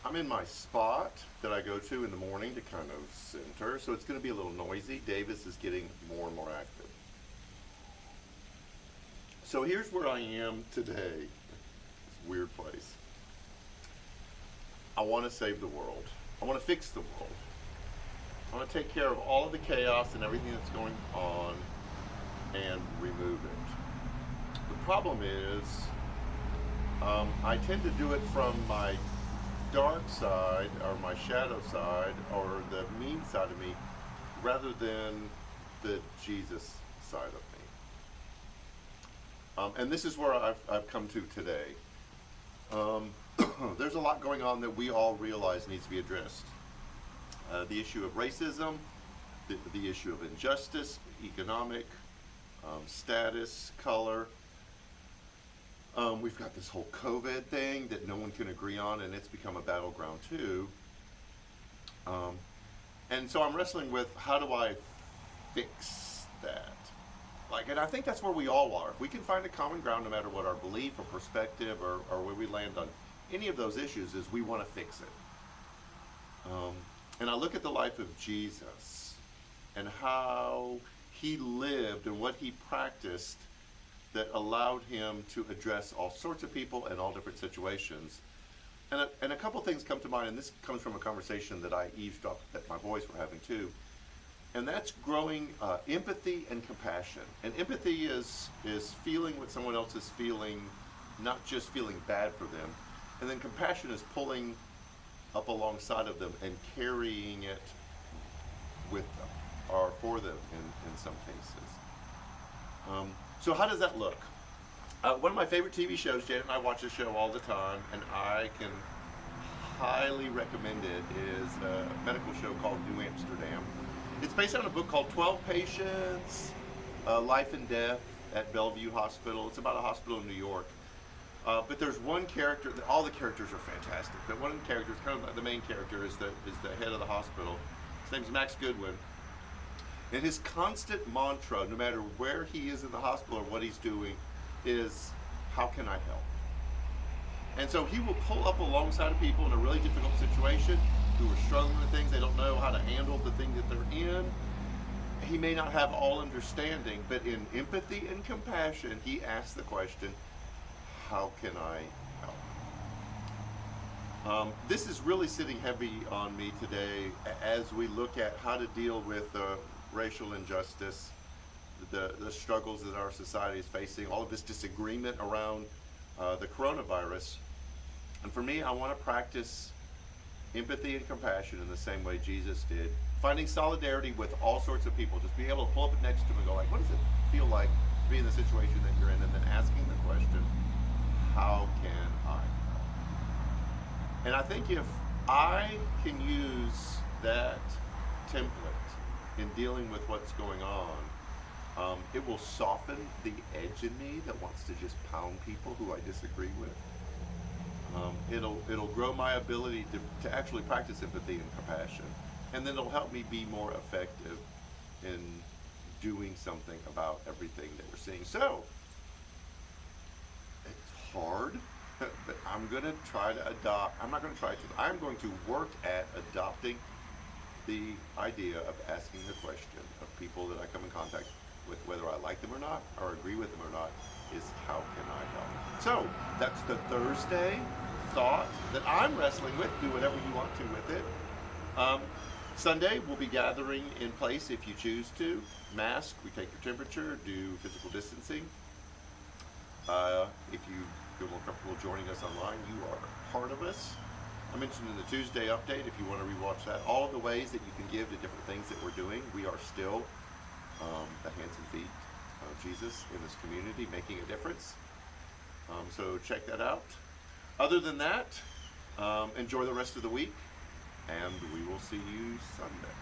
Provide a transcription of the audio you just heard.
I'm in my spot that I go to in the morning to kind of center, so it's going to be a little noisy. Davis is getting more and more active. So here's where I am today. This weird place. I want to save the world. I want to fix the world. I want to take care of all of the chaos and everything that's going on and remove it. The problem is, I tend to do it from my dark side or my shadow side or the mean side of me rather than the Jesus side of me. And this is where I've come to today. There's a lot going on that we all realize needs to be addressed. The issue of racism, the issue of injustice, economic, status, color. We've got this whole COVID thing that no one can agree on, and it's become a battleground too. And so I'm wrestling with, how do I fix that? And I think that's where we all are. If we can find a common ground, no matter what our belief or perspective or where we land on any of those issues, is we want to fix it. And I look at the life of Jesus and how he lived and what he practiced that allowed him to address all sorts of people and all different situations. And a couple things come to mind, and this comes from a conversation that I eavesdropped that my boys were having too. And that's growing empathy and compassion. And empathy is feeling what someone else is feeling, not just feeling bad for them. And then compassion is pulling up alongside of them and carrying it with them, or for them in some cases. So how does that look? One of my favorite TV shows, Janet and I watch this show all the time, and I can highly recommend it, is a medical show called New Amsterdam. It's based on a book called 12 Patients, Life and Death at Bellevue Hospital. It's about a hospital in New York. But there's one character, all the characters are fantastic, but one of the characters, kind of the main character, is the head of the hospital. His name's Max Goodwin. And his constant mantra, no matter where he is in the hospital or what he's doing, is, how can I help? And so he will pull up alongside of people in a really difficult situation who are struggling with things. They don't know how to handle the thing that they're in. He may not have all understanding, but in empathy and compassion, he asks the question, how can I help? This is really sitting heavy on me today as we look at how to deal with racial injustice, the struggles that our society is facing, all of this disagreement around the coronavirus. And for me, I want to practice empathy and compassion in the same way Jesus did, finding solidarity with all sorts of people. Just being able to pull up next to them and go, what does it feel like to be in the situation that you're in, and then asking the question, how can I help? And I think if I can use that template in dealing with what's going on, it will soften the edge in me that wants to just pound people who I disagree with. It'll grow my ability to actually practice empathy and compassion, and then it'll help me be more effective in doing something about everything that we're seeing. So it's hard, but I'm going to try to adopt. I'm not going to try to. I'm going to work at adopting the idea of asking the question of people that I come in contact with, whether I like them or not, or agree with them or not, is, how can I help? So that's the Thursday thought that I'm wrestling with. Do whatever you want to with it. Sunday, we'll be gathering in place if you choose to. Mask, we take your temperature, do physical distancing. If you feel more comfortable joining us online, you are part of us. I mentioned in the Tuesday update, if you want to rewatch that, all of the ways that you can give to different things that we're doing. We are still the hands and feet of Jesus in this community, making a difference. So check that out. Other than that, enjoy the rest of the week, and we will see you Sunday.